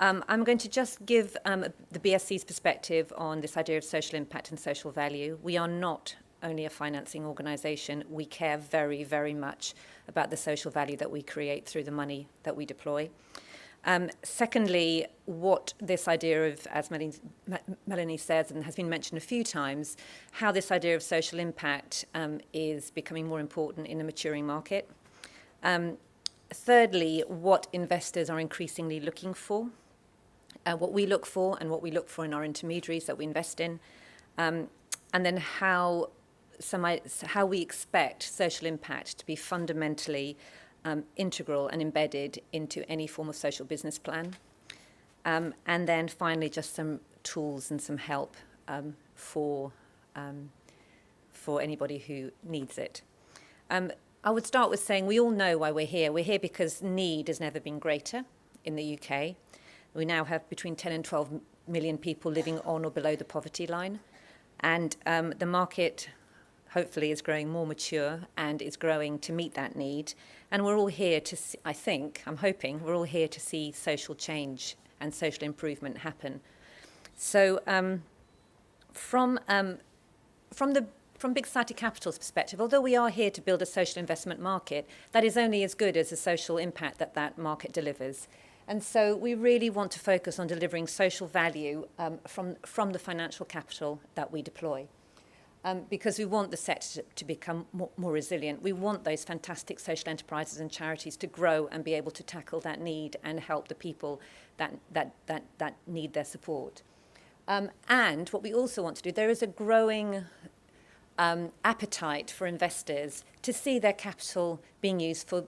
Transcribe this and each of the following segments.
I'm going to just give the BSC's perspective on this idea of social impact and social value. We are not only a financing organisation. We care very, very much about the social value that we create through the money that we deploy. Secondly, what this idea of, as Melanie says, and has been mentioned a few times, how this idea of social impact is becoming more important in a maturing market. Thirdly, what investors are increasingly looking for, what we look for and what we look for in our intermediaries that we invest in, and then how we expect social impact to be fundamentally integral and embedded into any form of social business plan. And then finally, just some tools and some help for anybody who needs it. I would start with saying we all know why we're here. We're here because need has never been greater in the UK. We now have between 10 and 12 million people living on or below the poverty line. And the market, hopefully, is growing more mature and is growing to meet that need. And we're all here to see, I'm hoping, we're all here to see social change and social improvement happen. So from Big Society Capital's perspective, although we are here to build a social investment market, that is only as good as the social impact that that market delivers. And so we really want to focus on delivering social value from the financial capital that we deploy. Because we want the sector to become more resilient. We want those fantastic social enterprises and charities to grow and be able to tackle that need and help the people that need their support. And what we also want to do, there is a growing appetite for investors to see their capital being used for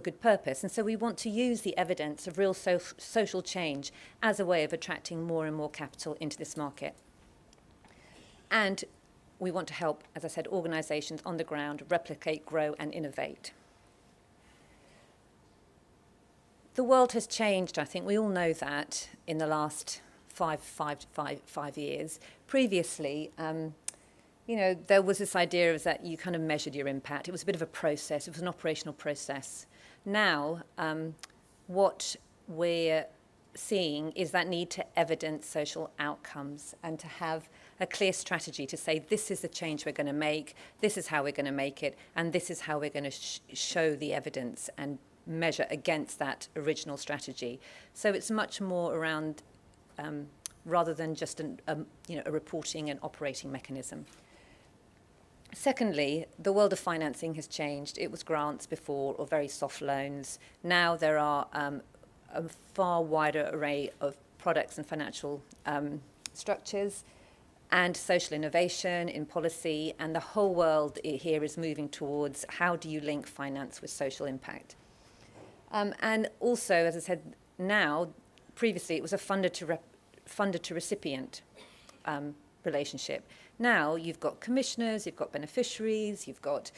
good purpose. And so we want to use the evidence of real social change as a way of attracting more and more capital into this market. And we want to help, as I said, organisations on the ground replicate, grow and innovate. The world has changed, I think. We all know that in the last five years. Previously, there was this idea of that you kind of measured your impact. It was a bit of a process. It was an operational process. Now, what we're seeing is that need to evidence social outcomes and to have a clear strategy to say this is the change we're going to make, this is how we're going to make it, and this is how we're going to show the evidence and measure against that original strategy. So it's much more around, rather than just a reporting and operating mechanism. Secondly, the world of financing has changed. It was grants before or very soft loans. Now there are a far wider array of products and financial structures and social innovation in policy, and the whole world here is moving towards how do you link finance with social impact. And also, as I said, now, previously it was a funder to recipient relationship. Now you've got commissioners, you've got beneficiaries, you've got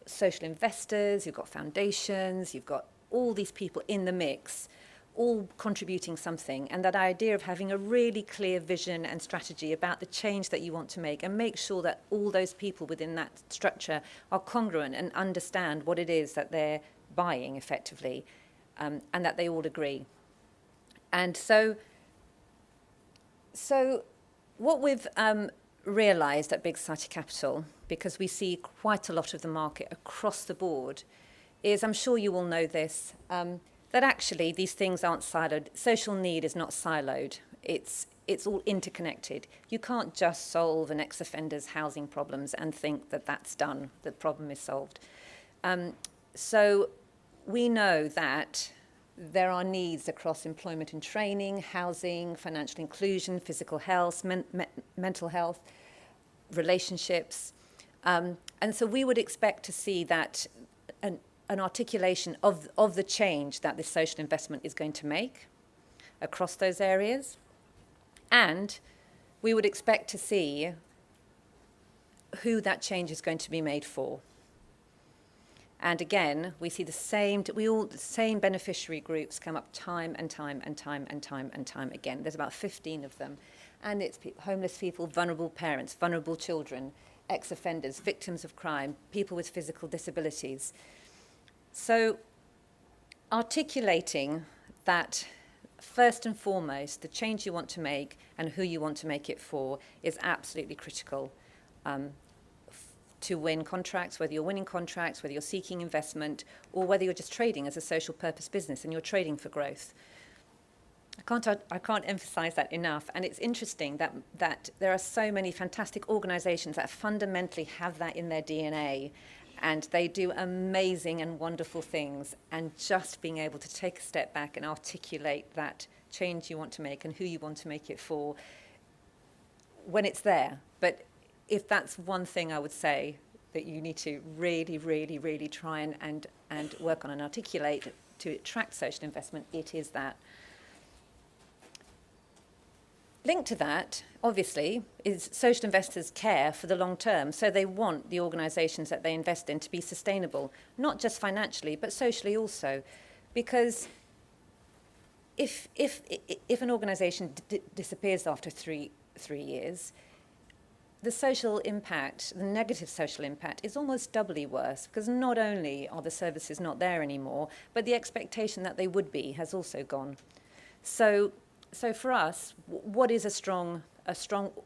social investors, you've got foundations, you've got all these people in the mix, all contributing something. And that idea of having a really clear vision and strategy about the change that you want to make, and make sure that all those people within that structure are congruent and understand what it is that they're buying effectively, and that they all agree. And so what we've realised at Big Society Capital, because we see quite a lot of the market across the board, is, I'm sure you all know this, that actually these things aren't siloed. Social need is not siloed. It's all interconnected. You can't just solve an ex-offender's housing problems and think that that's done, the problem is solved. So we know that there are needs across employment and training, housing, financial inclusion, physical health, mental health, relationships. And so we would expect to see that an articulation of the change that this social investment is going to make across those areas. And we would expect to see who that change is going to be made for. And again, we see the same beneficiary groups come up time and time again. There's about 15 of them. And it's homeless people, vulnerable parents, vulnerable children, ex-offenders, victims of crime, people with physical disabilities. So articulating that first and foremost, the change you want to make and who you want to make it for is absolutely critical to win contracts, whether you're winning contracts, whether you're seeking investment, or whether you're just trading as a social purpose business and you're trading for growth. I can't emphasize that enough. And it's interesting that there are so many fantastic organizations that fundamentally have that in their DNA, and they do amazing and wonderful things. And just being able to take a step back and articulate that change you want to make and who you want to make it for when it's there. But if that's one thing I would say that you need to really, really, really try and work on and articulate to attract social investment, it is that. Linked to that, obviously, is social investors care for the long term. So they want the organisations that they invest in to be sustainable, not just financially, but socially also. Because if an organisation disappears after three years, the social impact, the negative social impact, is almost doubly worse, because not only are the services not there anymore, but the expectation that they would be has also gone. So for us, what is a strong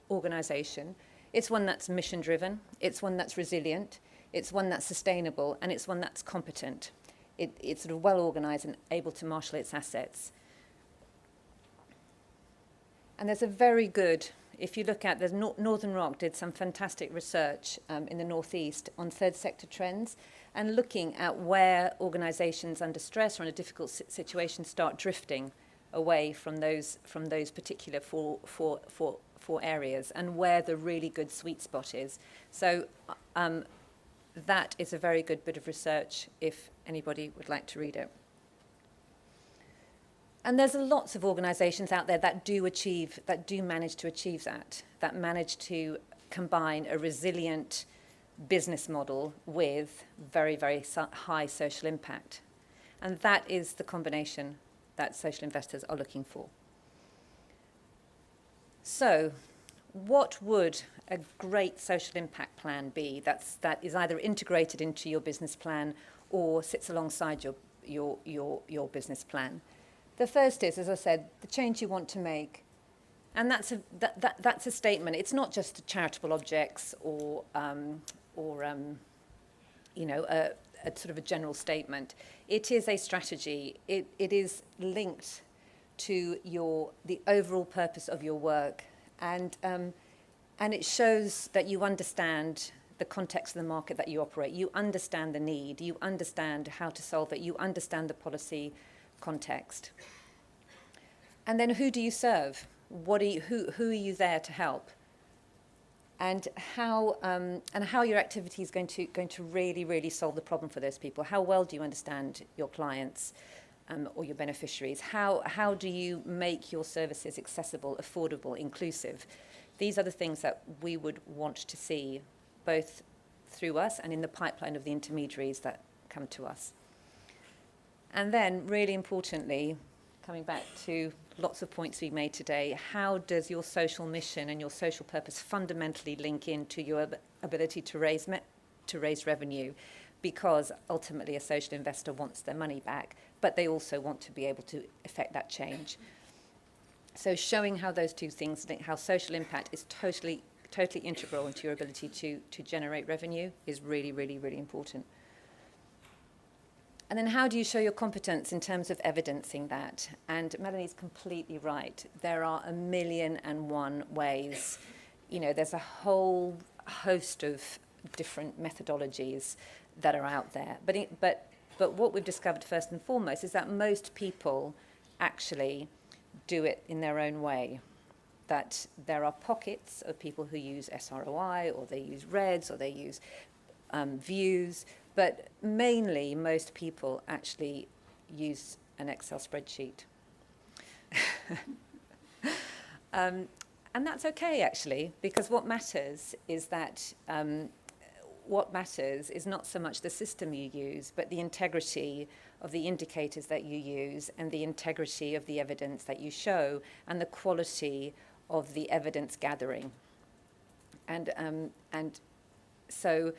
organisation? It's one that's mission-driven, it's one that's resilient, it's one that's sustainable, and it's one that's competent. It's sort of well-organised and able to marshal its assets. And there's a very good, if you look at, there's Northern Rock did some fantastic research in the Northeast on third sector trends, and looking at where organisations under stress or in a difficult situation start drifting away from those particular four areas, and where the really good sweet spot is. So that is a very good bit of research if anybody would like to read it. And there's lots of organisations out there that do manage to achieve that manage to combine a resilient business model with very, very high social impact. And that is the combination that social investors are looking for. So, what would a great social impact plan be that is either integrated into your business plan or sits alongside your business plan? The first is, as I said, the change you want to make, and that's a statement. It's not just charitable objects or a sort of a general statement. It is a strategy. It is linked to the overall purpose of your work, and it shows that you understand the context of the market that you operate. You understand the need. You understand how to solve it. You understand the policy context. And then, who do you serve? Who are you there to help? And how your activity is going to really, really solve the problem for those people. How well do you understand your clients or your beneficiaries? How do you make your services accessible, affordable, inclusive? These are the things that we would want to see, both through us and in the pipeline of the intermediaries that come to us. And then, really importantly, coming back to lots of points we made today, how does your social mission and your social purpose fundamentally link into your ability to raise revenue? Because ultimately a social investor wants their money back, but they also want to be able to effect that change. So showing how those two things link, how social impact is totally integral into your ability to generate revenue, is really, really, really important. And then how do you show your competence in terms of evidencing that? And Melanie's completely right. There are 1,000,001 ways. There's a whole host of different methodologies that are out there. But what we've discovered first and foremost is that most people actually do it in their own way. That there are pockets of people who use SROI, or they use REDS, or they use views. But mainly, most people actually use an Excel spreadsheet. And that's okay, actually, because what matters is not so much the system you use, but the integrity of the indicators that you use, and the integrity of the evidence that you show, and the quality of the evidence gathering. And so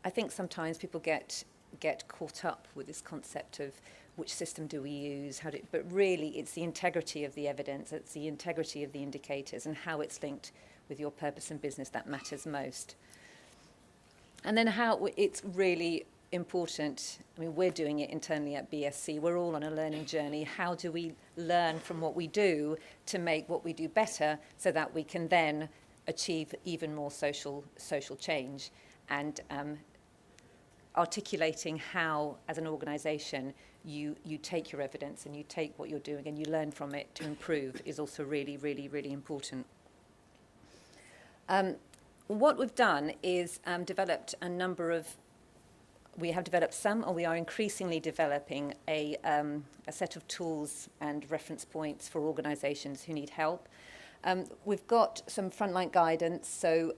I think sometimes people get get caught up with this concept of which system do we use, but really it's the integrity of the evidence, it's the integrity of the indicators and how it's linked with your purpose and business that matters most. And then how it's really important, I mean, we're doing it internally at BSC, we're all on a learning journey. How do we learn from what we do to make what we do better so that we can then achieve even more social change? And articulating how, as an organisation, you take your evidence and you take what you're doing and you learn from it to improve is also really, really, really important. What we've done is developed a number of, we have developed some, or we are increasingly developing a set of tools and reference points for organisations who need help. We've got some frontline guidance, so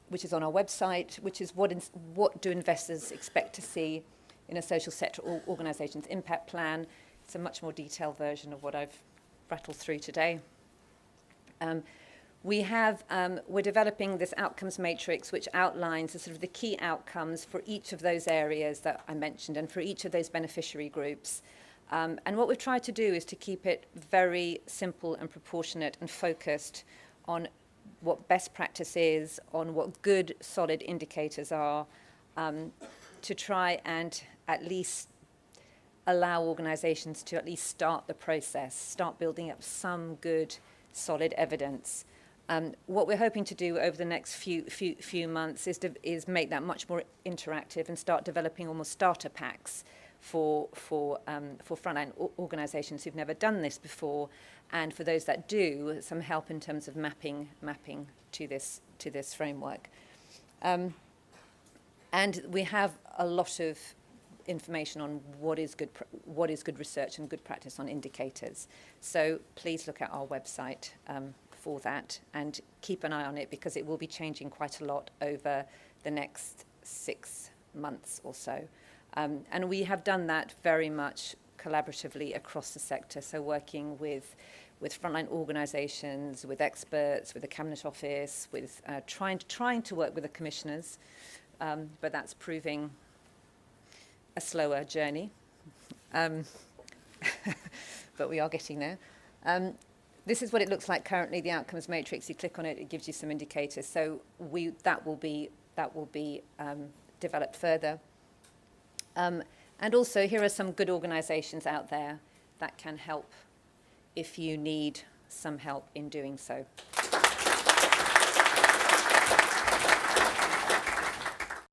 which is on our website, which is what do investors expect to see in a social sector organisation's impact plan. It's a much more detailed version of what I've rattled through today. We're developing this outcomes matrix which outlines the sort of the key outcomes for each of those areas that I mentioned and for each of those beneficiary groups. And what we've tried to do is to keep it very simple and proportionate and focused on what best practice is, on what good, solid indicators are, to try and at least allow organisations to at least start the process, start building up some good, solid evidence. What we're hoping to do over the next few months is make that much more interactive and start developing almost starter packs for frontline organisations who've never done this before, and for those that do, some help in terms of mapping to this framework. And we have a lot of information on what is good research and good practice on indicators. So please look at our website for that and keep an eye on it, because it will be changing quite a lot over the next 6 months or so. And we have done that very much collaboratively across the sector, so working with frontline organisations, with experts, with the Cabinet Office, with trying to work with the commissioners, but that's proving a slower journey. But we are getting there. This is what it looks like currently, the outcomes matrix. You click on it, it gives you some indicators. So that will be developed further. And also, here are some good organisations out there that can help if you need some help in doing so.